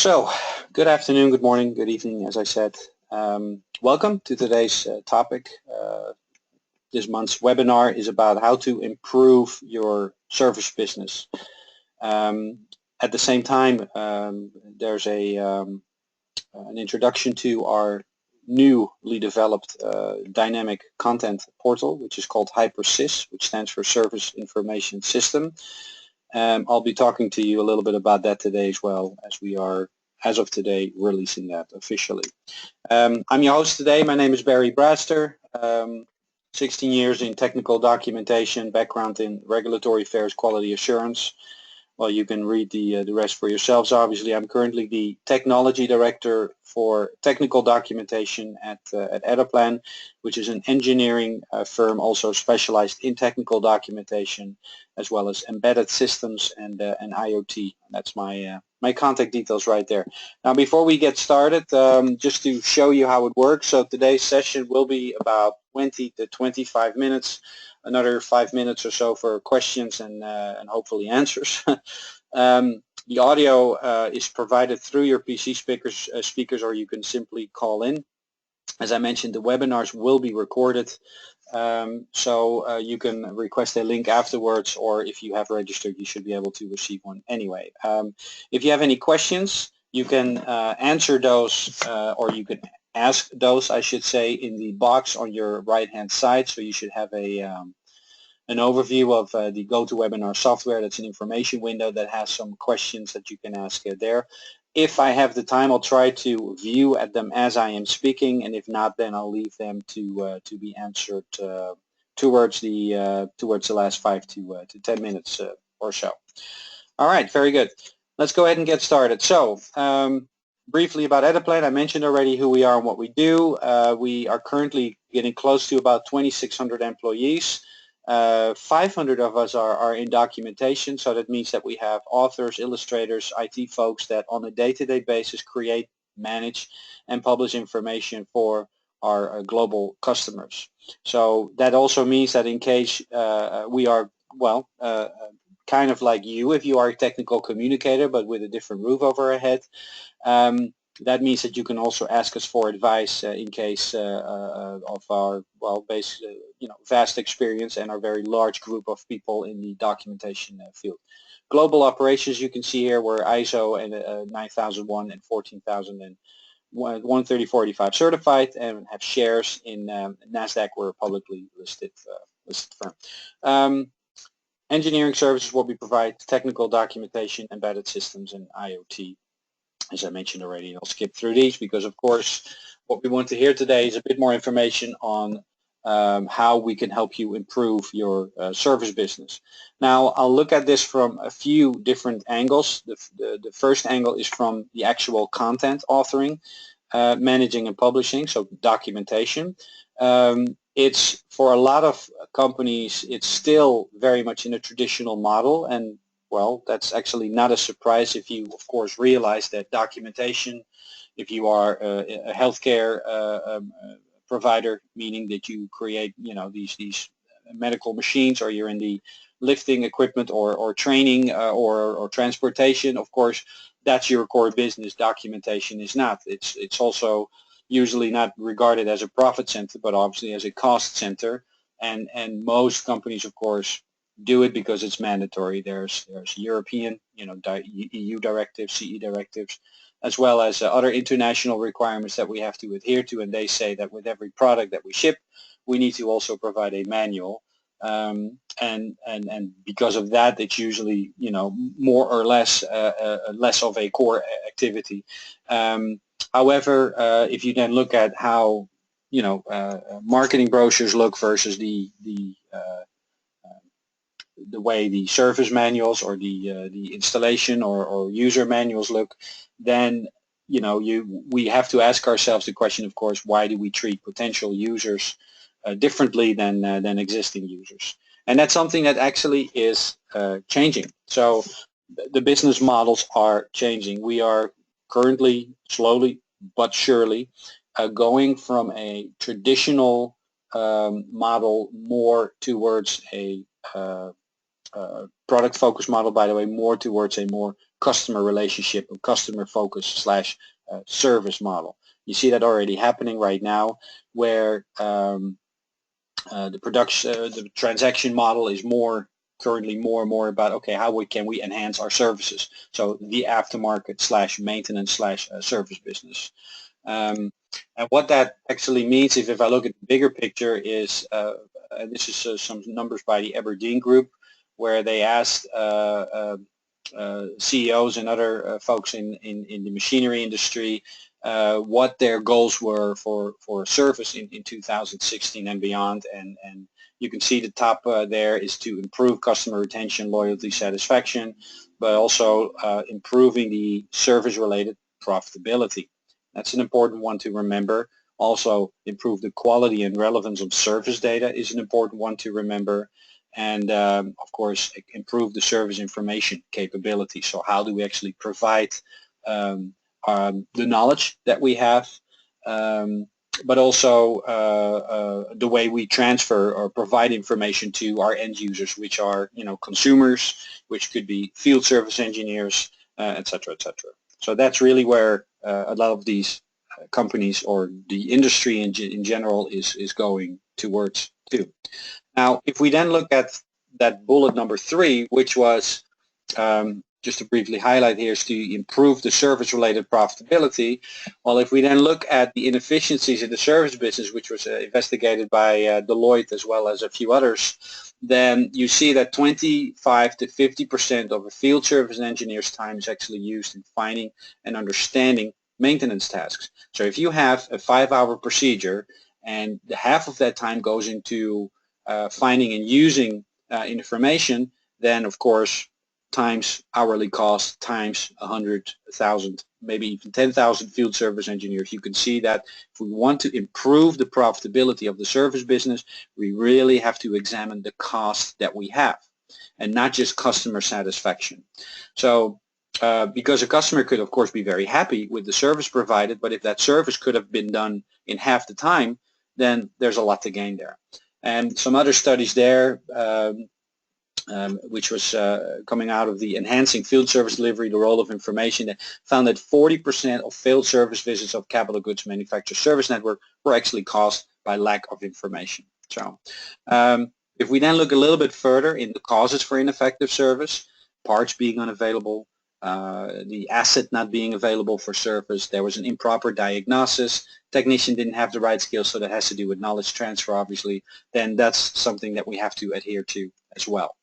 So, good afternoon, good morning, good evening, as I said. Welcome to today's topic. This month's webinar is about how to improve your service business. At the same time, there's an introduction to our newly developed dynamic content portal, which is called HyperSIS, which stands for Service Information System. I'll be talking to you a little bit about that today as well, as we are, as of today, releasing that officially. I'm your host today. My name is Barry Bradster. 16 years in technical documentation, background in regulatory affairs, quality assurance. Well, you can read the rest for yourselves. Obviously, I'm currently the technology director for technical documentation at Etteplan, which is an engineering firm also specialized in technical documentation, as well as embedded systems and IoT. That's my my contact details right there. Now, before we get started, just to show you how it works. So today's session will be about 20 to 25 minutes. Another 5 minutes or so for questions and hopefully answers. The audio is provided through your PC speakers, or you can simply call in. As I mentioned, the webinars will be recorded, so you can request a link afterwards, or if you have registered, you should be able to receive one anyway. If you have any questions, you can answer those, or you can ask those, I should say, in the box on your right-hand side. So you should have a an overview of the GoToWebinar software. That's an information window that has some questions that you can ask there. If I have the time, I'll try to view at them as I am speaking, and if not, then I'll leave them to be answered towards the last 5 to 10 minutes or so. All right, very good. Let's go ahead and get started. So, briefly about Etteplan, I mentioned already who we are and what we do. We are currently getting close to about 2,600 employees. 500 of us are in documentation, so that means that we have authors, illustrators, IT folks that on a day-to-day basis create, manage, and publish information for our global customers. So that also means that in case we are, well, kind of like you, if you are a technical communicator but with a different roof over our head, that means that you can also ask us for advice in case of our, well, vast experience and our very large group of people in the documentation field. Global operations, you can see here, we're ISO and 9001 and 14000 and 13045 certified, and have shares in NASDAQ. We're a publicly listed firm. Engineering services, what we provide: technical documentation, embedded systems, and IoT. As I mentioned already, I'll skip through these because, of course, what we want to hear today is a bit more information on how we can help you improve your service business. Now, I'll look at this from a few different angles. The first angle is from the actual content authoring, managing and publishing, so documentation. It's, for a lot of companies, it's still very much in a traditional model, and well, that's actually not a surprise if you, of course, realize that documentation, if you are a healthcare provider, meaning that you create, these medical machines, or you're in the lifting equipment or training or transportation, of course, that's your core business. Documentation is not. It's also usually not regarded as a profit center, but obviously as a cost center. And most companies, of course, do it because it's mandatory. There's European, EU directives, CE directives, as well as other international requirements that we have to adhere to, and they say that with every product that we ship, we need to also provide a manual, and because of that, it's usually, more or less less of a core activity. However, if you then look at how marketing brochures look versus the way the service manuals or the installation or user manuals look, then we have to ask ourselves the question, of course, why do we treat potential users differently than existing users? And that's something that actually is changing. So the business models are changing. We are currently, slowly but surely, going from a traditional model more towards a product focus model, by the way, more towards a more customer relationship, or customer focus slash service model. You see that already happening right now, where the transaction model is currently more and more about, okay, how can we enhance our services? So the aftermarket slash maintenance slash service business. And what that actually means, if I look at the bigger picture, is, and this is some numbers by the Aberdeen Group, where they asked CEOs and other folks in the machinery industry what their goals were for service in 2016 and beyond, and you can see the top there is to improve customer retention, loyalty, satisfaction, but also improving the service-related profitability. That's an important one to remember. Also, improve the quality and relevance of service data is an important one to remember. And of course, improve the service information capability. So how do we actually provide the knowledge that we have, but also the way we transfer or provide information to our end users, which are, consumers, which could be field service engineers, et cetera, et cetera. So that's really where a lot of these companies, or the industry in general, is going towards too. Now, if we then look at that bullet number 3, which was, just to briefly highlight here, is to improve the service-related profitability. Well, if we then look at the inefficiencies in the service business, which was investigated by Deloitte as well as a few others, then you see that 25 to 50% of a field service engineer's time is actually used in finding and understanding maintenance tasks. So if you have a 5-hour procedure and half of that time goes into finding and using information, then of course times hourly cost times 100,000, maybe even 10,000 field service engineers, you can see that if we want to improve the profitability of the service business, we really have to examine the cost that we have and not just customer satisfaction. So because a customer could of course be very happy with the service provided, but if that service could have been done in half the time, then there's a lot to gain there. And some other studies there, which was coming out of the Enhancing Field Service Delivery, the Role of Information, that found that 40% of failed service visits of capital goods manufacturer service network were actually caused by lack of information. So if we then look a little bit further in the causes for ineffective service, parts being unavailable, the asset not being available for service, there was an improper diagnosis, technician didn't have the right skills, so that has to do with knowledge transfer obviously, then that's something that we have to adhere to as well.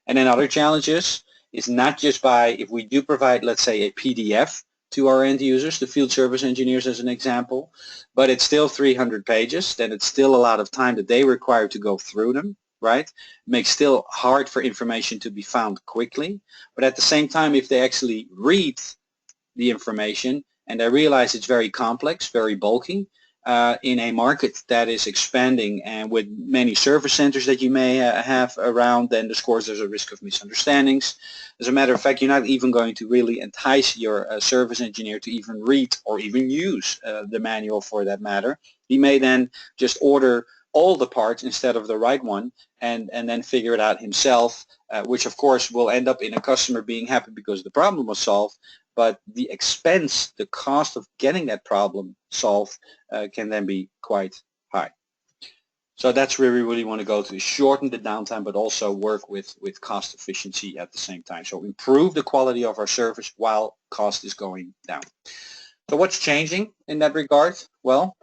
And then other challenges is not just by, if we do provide, let's say, a PDF to our end users, the field service engineers as an example, but it's still 300 pages, then it's still a lot of time that they require to go through them, right? It makes still hard for information to be found quickly, but at the same time, if they actually read the information and they realize it's very complex, very bulky, in a market that is expanding and with many service centers that you may have around, then of course there's a risk of misunderstandings. As a matter of fact, you're not even going to really entice your service engineer to even read or even use the manual for that matter. He may then just order all the parts instead of the right one and then figure it out himself, which of course will end up in a customer being happy because the problem was solved, but the expense, the cost of getting that problem solved can then be quite high. So that's where we really want to go to, shorten the downtime, but also work with cost efficiency at the same time. So improve the quality of our service while cost is going down. So what's changing in that regard? Well,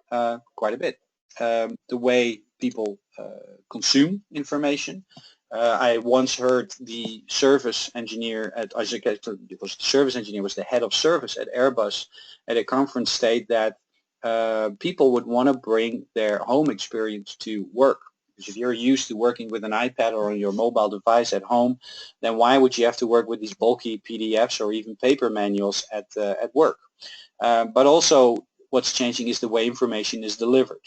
quite a bit. The way people consume information. I once heard the service engineer at, was the head of service at Airbus at a conference state that people would want to bring their home experience to work. Because if you're used to working with an iPad or on your mobile device at home, then why would you have to work with these bulky PDFs or even paper manuals at work? But also what's changing is the way information is delivered.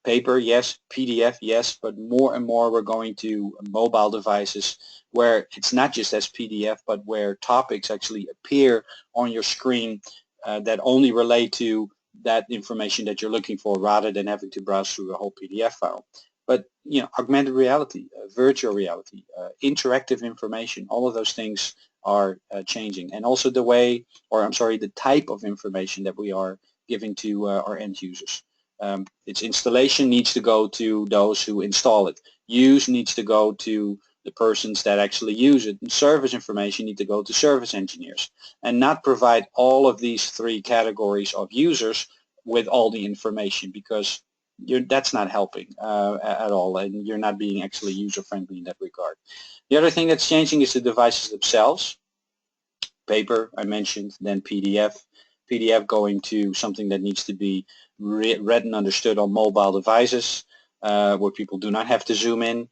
Paper, yes. PDF, yes. But more and more we're going to mobile devices where it's not just as PDF, but where topics actually appear on your screen that only relate to that information that you're looking for rather than having to browse through a whole PDF file. But augmented reality, virtual reality, interactive information, all of those things are changing, and also the way, or I'm sorry, the type of information that we are giving to our end users. Its installation needs to go to those who install it. Use needs to go to the persons that actually use it. And service information need to go to service engineers, and not provide all of these three categories of users with all the information, because that's not helping at all, and you're not being actually user-friendly in that regard. The other thing that's changing is the devices themselves. Paper, I mentioned, then PDF. PDF going to something that needs to be read and understood on mobile devices, where people do not have to zoom in,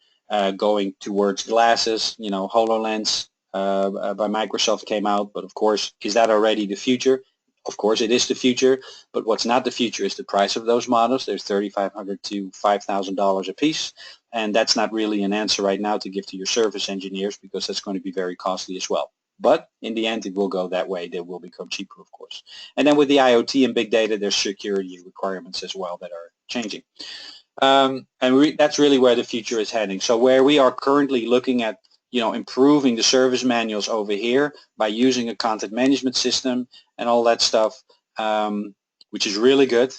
going towards glasses. HoloLens by Microsoft came out, but of course, is that already the future? Of course it is the future, but what's not the future is the price of those models. There's $3,500 to $5,000 a piece, and that's not really an answer right now to give to your service engineers, because that's going to be very costly as well. But in the end, it will go that way. They will become cheaper, of course. And then with the IoT and big data, there's security requirements as well that are changing. That's really where the future is heading. So where we are currently looking at, improving the service manuals over here by using a content management system and all that stuff, which is really good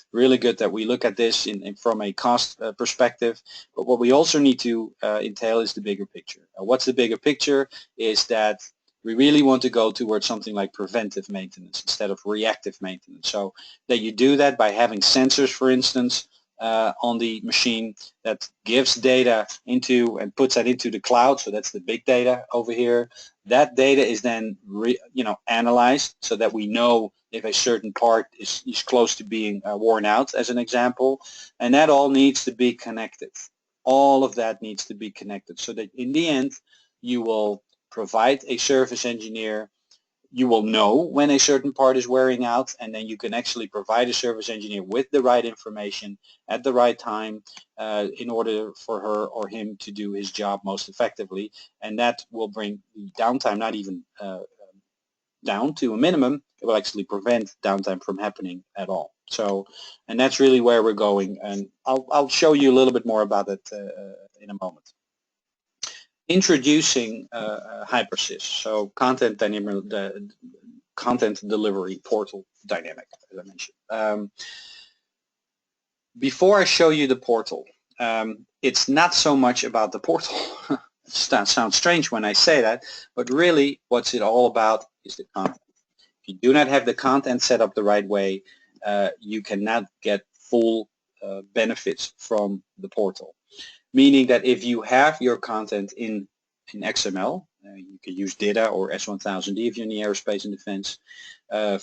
that we look at this from a cost perspective. But what we also need to entail is the bigger picture. What's the bigger picture is that we really want to go towards something like preventive maintenance instead of reactive maintenance. So that you do that by having sensors, for instance, on the machine that gives data into and puts that into the cloud. So that's the big data over here. That data is then analyzed so that we know if a certain part is close to being worn out, as an example. And that all needs to be connected. All of that needs to be connected so that in the end you will provide a service engineer. You will know when a certain part is wearing out, and then you can actually provide a service engineer with the right information at the right time in order for her or him to do his job most effectively. And that will bring the downtime not even down to a minimum. It will actually prevent downtime from happening at all. So, and that's really where we're going, and I'll show you a little bit more about it in a moment. Introducing HyperSIS, so content delivery portal dynamic, as I mentioned. Before I show you the portal, it's not so much about the portal. That sounds strange when I say that, but really what's it all about is the content. If you do not have the content set up the right way, you cannot get full benefits from the portal. Meaning that if you have your content in XML, you can use Data or S1000D if you're in the aerospace and defense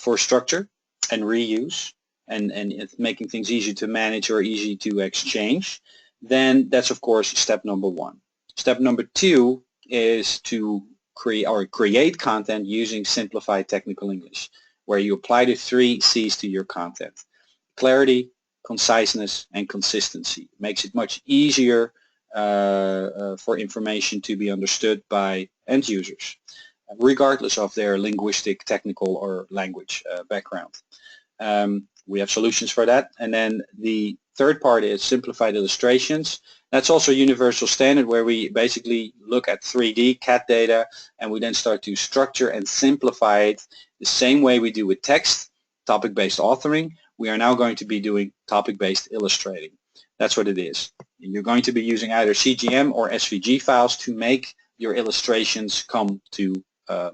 for structure and reuse and making things easy to manage or easy to exchange, then that's of course step number one. Step number two is to create content using simplified technical English, where you apply the 3 C's to your content. Clarity, conciseness, and consistency. Makes it much easier for information to be understood by end users, regardless of their linguistic, technical, or language background. We have solutions for that. And then the third part is simplified illustrations. That's also a universal standard where we basically look at 3D CAD data and we then start to structure and simplify it the same way we do with text, topic-based authoring. We are now going to be doing topic-based illustrating. That's what it is. You're going to be using either CGM or SVG files to make your illustrations come to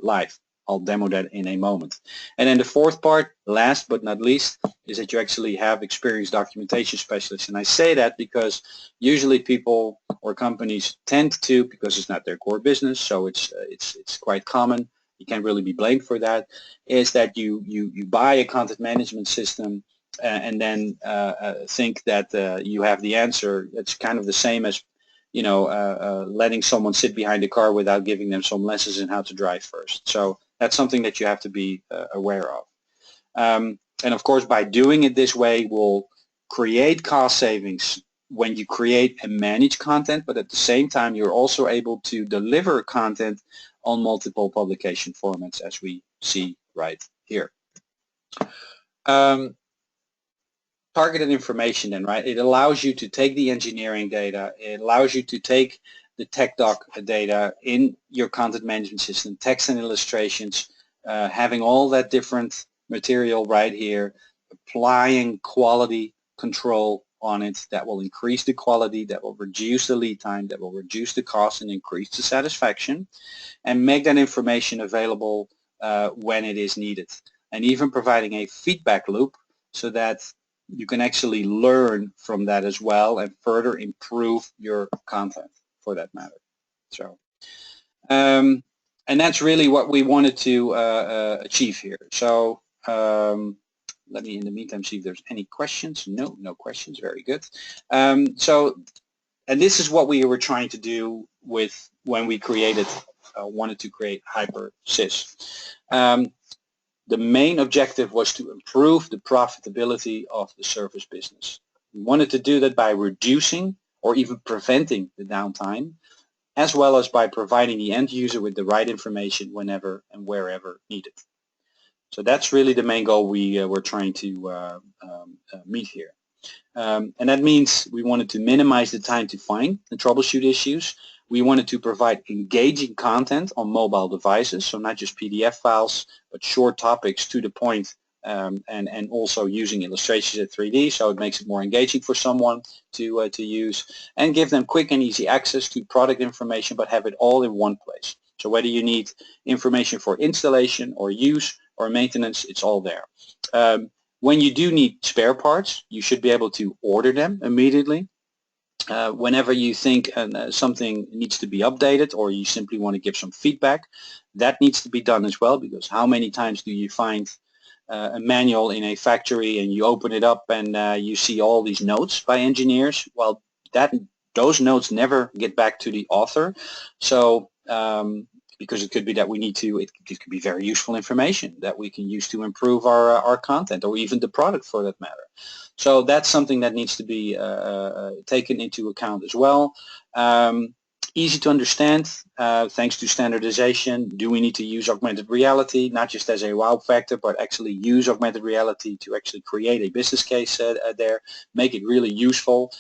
life. I'll demo that in a moment. And then the fourth part, last but not least, is that you actually have experienced documentation specialists. And I say that because usually people or companies tend to, because it's not their core business, so it's quite common, you can't really be blamed for that, is that you buy a content management system and then think that you have the answer. It's kind of the same as letting someone sit behind a car without giving them some lessons in how to drive first. So that's something that you have to be aware of. And of course, by doing it this way, we'll create cost savings when you create and manage content, but at the same time, you're also able to deliver content on multiple publication formats, as we see right here. targeted information then, right? It allows you to take the engineering data, it allows you to take the tech doc data in your content management system, text and illustrations, having all that different material right here, applying quality control on it that will increase the quality, that will reduce the lead time, that will reduce the cost and increase the satisfaction, and make that information available when it is needed. And even providing a feedback loop so that you can actually learn from that as well and further improve your content for that matter. So, and that's really what we wanted to achieve here. So let me in the meantime see if there's any questions. No questions. Very good. And this is what we were trying to do with when we created, wanted to create HyperSIS. The main objective was to improve the profitability of the service business. We wanted to do that by reducing or even preventing the downtime, as well as by providing the end user with the right information whenever and wherever needed. So that's really the main goal we were trying to meet here. And that means we wanted to minimize the time to find and troubleshoot issues. We wanted to provide engaging content on mobile devices, so not just PDF files, but short topics to the point, and also using illustrations in 3D, so it makes it more engaging for someone to use, and give them quick and easy access to product information, but have it all in one place. So whether you need information for installation or use or maintenance, it's all there. When you do need spare parts, you should be able to order them immediately. Whenever you think something needs to be updated or you simply want to give some feedback, that needs to be done as well, because how many times do you find a manual in a factory and you open it up and you see all these notes by engineers? Well, those notes never get back to the author. So because it could be that we need to, it could be very useful information that we can use to improve our content or even the product for that matter. So that's something that needs to be taken into account as well. Easy to understand thanks to standardization. Do we need to use augmented reality, not just as a wow factor, but actually use augmented reality to actually create a business case there, make it really useful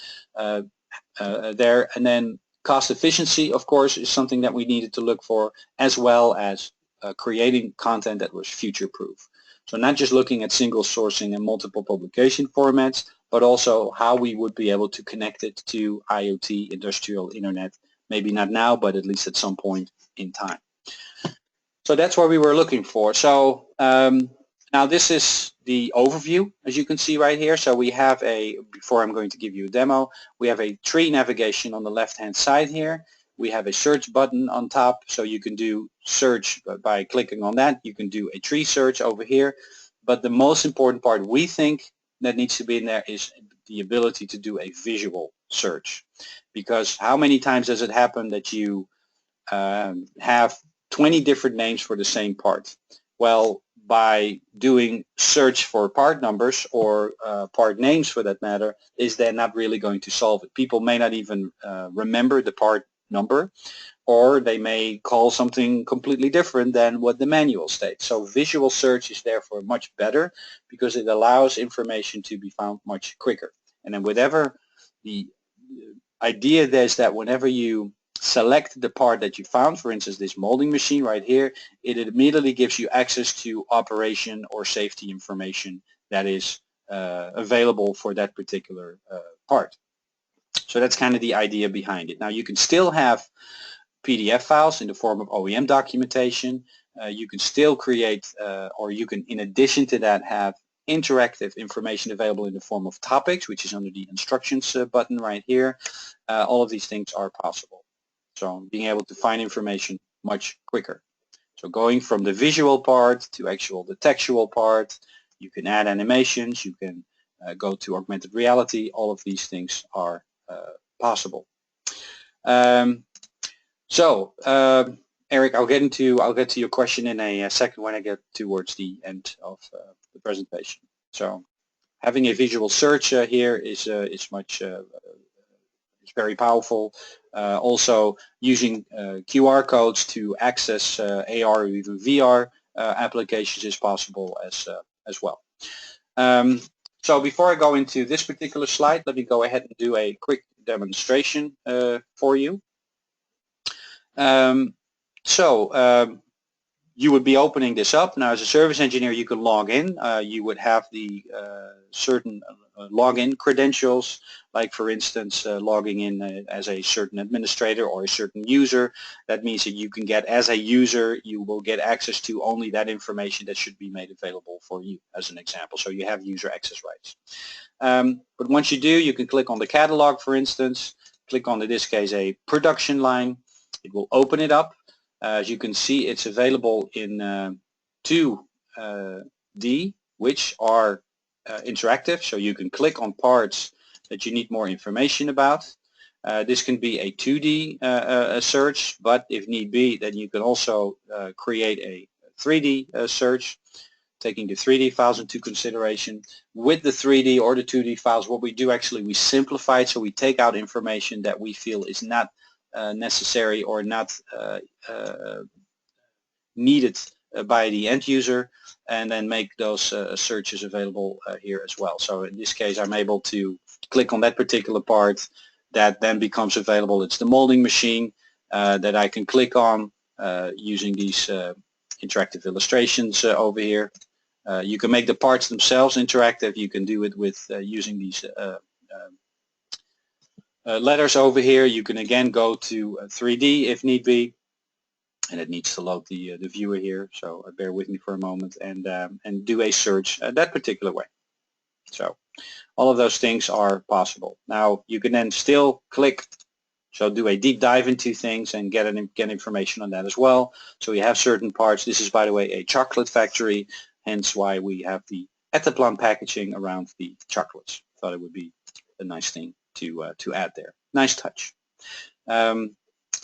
there. And then cost efficiency, of course, is something that we needed to look for, as well as creating content that was future-proof. So not just looking at single sourcing and multiple publication formats, but also how we would be able to connect it to IoT, industrial internet, maybe not now, but at least at some point in time. So that's what we were looking for. So now this is the overview, as you can see right here. So we have before I'm going to give you a demo, we have a tree navigation on the left-hand side here. We have a search button on top, so you can do search by clicking on that. You can do a tree search over here. But the most important part we think that needs to be in there is the ability to do a visual search. Because how many times does it happen that you have 20 different names for the same part? Well, by doing search for part numbers or part names for that matter, is then not really going to solve it. People may not even remember the part number, or they may call something completely different than what the manual states. So visual search is therefore much better because it allows information to be found much quicker. And then whatever the idea is that whenever you select the part that you found, for instance this molding machine right here, it immediately gives you access to operation or safety information that is available for that particular part. So that's kind of the idea behind it. Now you can still have PDF files in the form of OEM documentation. You can still create, or you can in addition to that have interactive information available in the form of topics, which is under the instructions button right here. All of these things are possible. So being able to find information much quicker. So going from the visual part to the textual part, you can add animations, you can go to augmented reality. All of these things are possible. Eric, I'll get to your question in a second when I get towards the end of the presentation. So having a visual search here is very powerful. Also using QR codes to access AR or even VR applications is possible as well. So before I go into this particular slide, let me go ahead and do a quick demonstration for you. You would be opening this up. Now, as a service engineer, you can log in. You would have the certain login credentials, like for instance, logging in as a certain administrator or a certain user. That means that you can get, as a user, you will get access to only that information that should be made available for you, as an example. So you have user access rights. But once you do, you can click on the catalog, for instance, click on, in this case, a production line. It will open it up. As you can see, it's available in 2D, which are interactive, so you can click on parts that you need more information about. This can be a 2D search, but if need be, then you can also create a 3D search, taking the 3D files into consideration. With the 3D or the 2D files, what we do actually, we simplify it, so we take out information that we feel is not necessary or not needed by the end user, and then make those searches available here as well. So in this case, I'm able to click on that particular part that then becomes available. It's the molding machine that I can click on using these interactive illustrations over here. You can make the parts themselves interactive. You can do it with using these letters over here. You can again go to 3D if need be, and it needs to load the viewer here, so bear with me for a moment, and do a search that particular way. So all of those things are possible. Now you can then still click, so do a deep dive into things and get information on that as well. So you have certain parts. This is, by the way, a chocolate factory, hence why we have the Etteplan packaging around the chocolates. Thought it would be a nice thing to add there. Nice touch.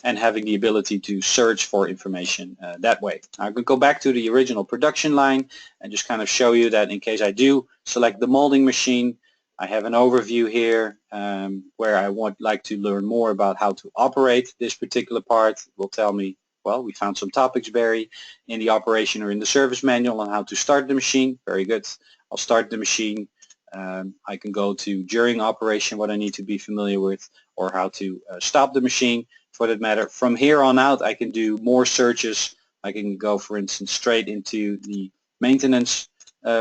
And having the ability to search for information that way. I could go back to the original production line and just kind of show you that in case I do select the molding machine, I have an overview here where I would like to learn more about how to operate this particular part. It will tell me, well, we found some topics, Barry, in the operation or in the service manual on how to start the machine. Very good. I'll start the machine. I can go to during operation, what I need to be familiar with, or how to stop the machine. For that matter, from here on out, I can do more searches. I can go, for instance, straight into the maintenance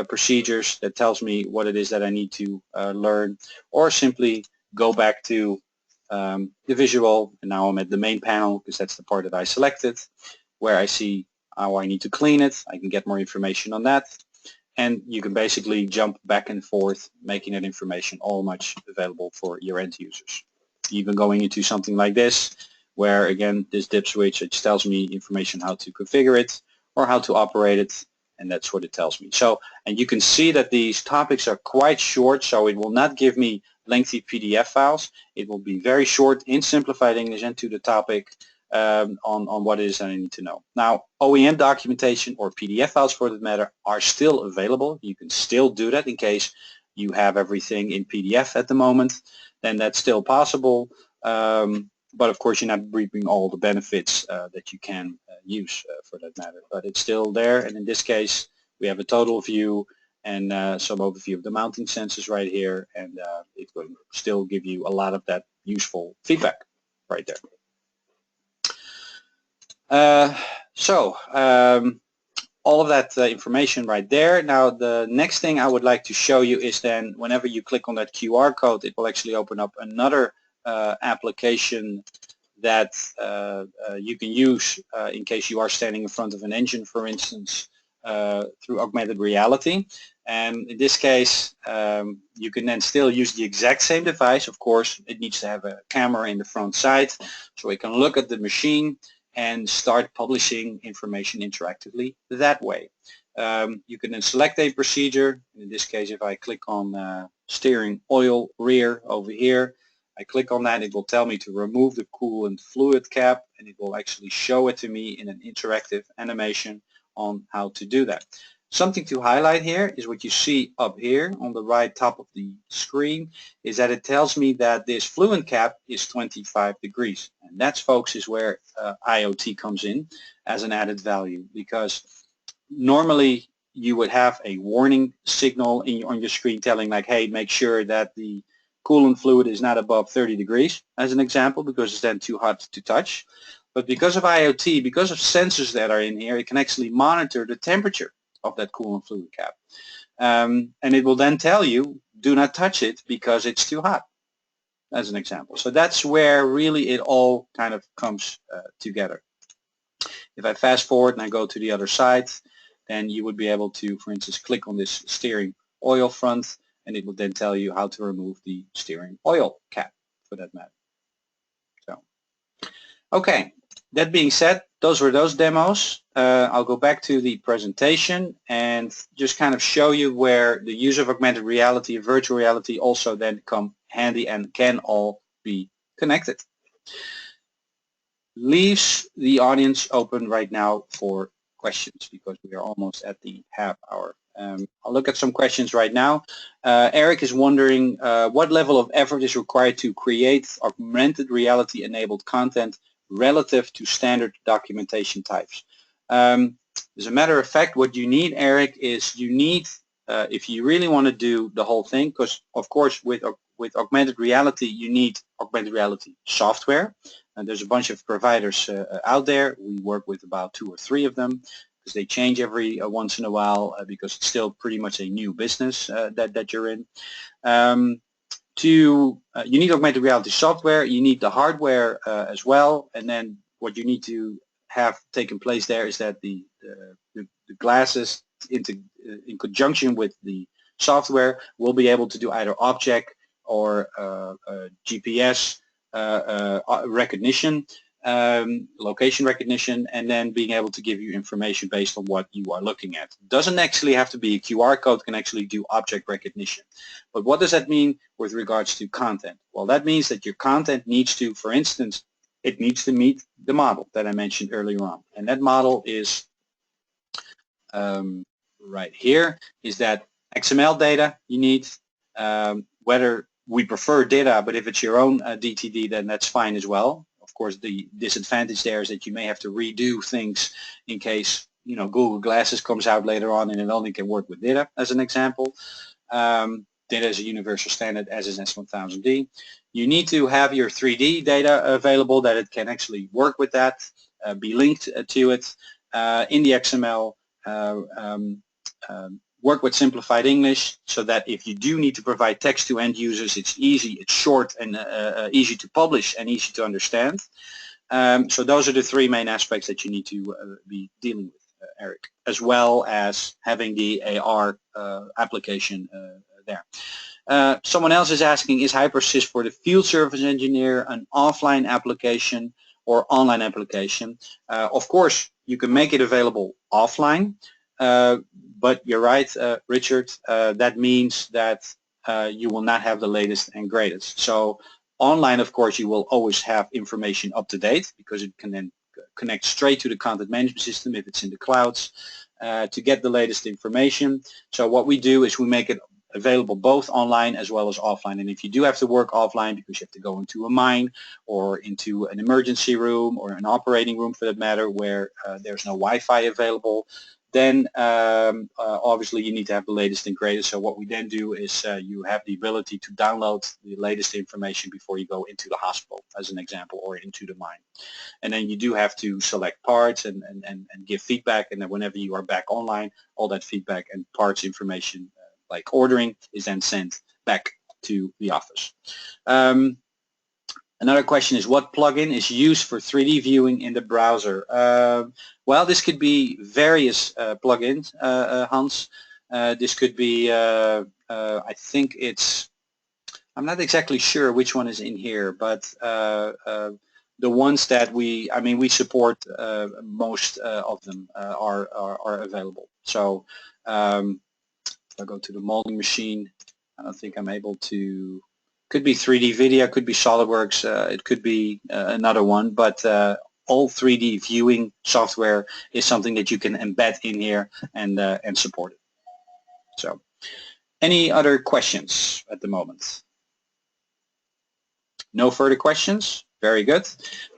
procedures that tells me what it is that I need to learn, or simply go back to the visual, and now I'm at the main panel because that's the part that I selected, where I see how I need to clean it. I can get more information on that, and you can basically jump back and forth, making that information all much available for your end users. Even going into something like this, where again this dip switch, it tells me information how to configure it or how to operate it, and that's what it tells me. So, and you can see that these topics are quite short, so it will not give me lengthy PDF files. It will be very short in simplified English and to the topic on what it is that I need to know. Now, OEM documentation or PDF files for that matter are still available. You can still do that in case you have everything in PDF at the moment, then that's still possible. But of course, you're not reaping all the benefits that you can use for that matter. But it's still there, and in this case, we have a total view and some overview of the mounting sensors right here, and it will still give you a lot of that useful feedback right there. All of that information right there. Now the next thing I would like to show you is then whenever you click on that QR code, it will actually open up another application that you can use in case you are standing in front of an engine, for instance, through augmented reality. And in this case, you can then still use the exact same device. Of course, it needs to have a camera in the front side, so we can look at the machine and start publishing information interactively that way. You can then select a procedure. In this case, if I click on steering oil rear over here, I click on that, it will tell me to remove the coolant fluid cap, and it will actually show it to me in an interactive animation on how to do that. Something to highlight here is what you see up here on the right top of the screen, is that it tells me that this fluid cap is 25 degrees. And that's, folks, is where IoT comes in as an added value, because normally you would have a warning signal on your screen telling like, hey, make sure that the coolant fluid is not above 30 degrees, as an example, because it's then too hot to touch. But because of IoT, because of sensors that are in here, it can actually monitor the temperature of that coolant fluid cap. And it will then tell you, do not touch it because it's too hot, as an example. So that's where really it all kind of comes together. If I fast forward and I go to the other side, then you would be able to, for instance, click on this steering oil front, and it will then tell you how to remove the steering oil cap, for that matter. So, okay, that being said, those were those demos. I'll go back to the presentation and just kind of show you where the use of augmented reality and virtual reality also then come handy and can all be connected. Leaves the audience open right now for questions because we are almost at the half hour. I'll look at some questions right now. Eric is wondering what level of effort is required to create augmented reality enabled content relative to standard documentation types. As a matter of fact, what you need, Eric, is you need, if you really want to do the whole thing, because of course with augmented reality you need augmented reality software. And there's a bunch of providers out there. We work with about 2 or 3 of them because they change every once in a while because it's still pretty much a new business that you're in. You need augmented reality software, you need the hardware as well, and then what you need to have taken place there is that the glasses in conjunction with the software will be able to do either object or GPS recognition, location recognition, and then being able to give you information based on what you are looking at. Doesn't actually have to be a QR code, can actually do object recognition. But what does that mean with regards to content? Well, that means that your content needs to, for instance, it needs to meet the model that I mentioned earlier on. And that model is right here, is that XML data you need, whether we prefer data, but if it's your own DTD, then that's fine as well. Of course, the disadvantage there is that you may have to redo things in case, you know, Google Glasses comes out later on and it only can work with data, as an example. Data is a universal standard, as is S1000D. You need to have your 3D data available, that it can actually work with that, be linked to it in the XML, work with simplified English so that if you do need to provide text to end users, it's easy, it's short, and easy to publish and easy to understand. So those are the 3 main aspects that you need to be dealing with, Eric, as well as having the AR application there. Someone else is asking, is HyperSIS for the field service engineer an offline application or online application? Of course, you can make it available offline. But you're right, Richard, that means that you will not have the latest and greatest. So online, of course, you will always have information up to date because it can then connect straight to the content management system if it's in the clouds to get the latest information. So what we do is we make it available both online as well as offline. And if you do have to work offline because you have to go into a mine or into an emergency room or an operating room for that matter where there's no Wi-Fi available, then obviously you need to have the latest and greatest. So what we then do is you have the ability to download the latest information before you go into the hospital, as an example, or into the mine. And then you do have to select parts and give feedback, and then whenever you are back online, all that feedback and parts information like ordering is then sent back to the office. Another question is, what plugin is used for 3D viewing in the browser? Well, this could be various plugins, Hans. This could be, I think it's, I'm not exactly sure which one is in here, but the ones that we support, most of them are available. So if I go to the molding machine, I don't think I'm able to. Could be 3D Video, could be SolidWorks, it could be another one, but all 3D viewing software is something that you can embed in here and support it. So, any other questions at the moment? No further questions? Very good.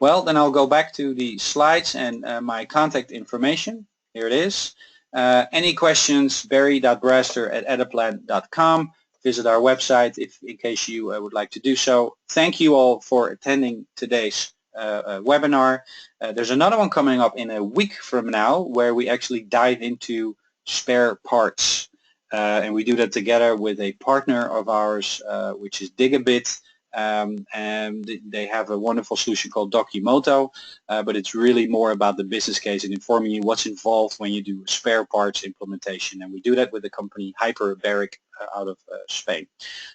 Well, then I'll go back to the slides and my contact information. Here it is. Any questions, barry.braster@etteplan.com. Visit our website in case you would like to do so. Thank you all for attending today's webinar. There's another one coming up in a week from now where we actually dive into spare parts. And we do that together with a partner of ours, which is Digabit. And they have a wonderful solution called Docimoto, but it's really more about the business case and informing you what's involved when you do spare parts implementation. And we do that with the company HyperSIS out of Spain.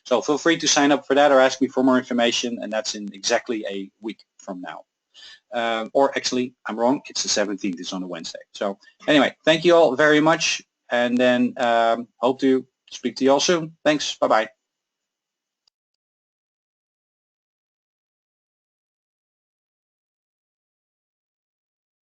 So feel free to sign up for that or ask me for more information, and that's in exactly a week from now. Or actually, I'm wrong, it's the 17th, it's on a Wednesday. So anyway, thank you all very much, and then hope to speak to you all soon. Thanks, bye-bye.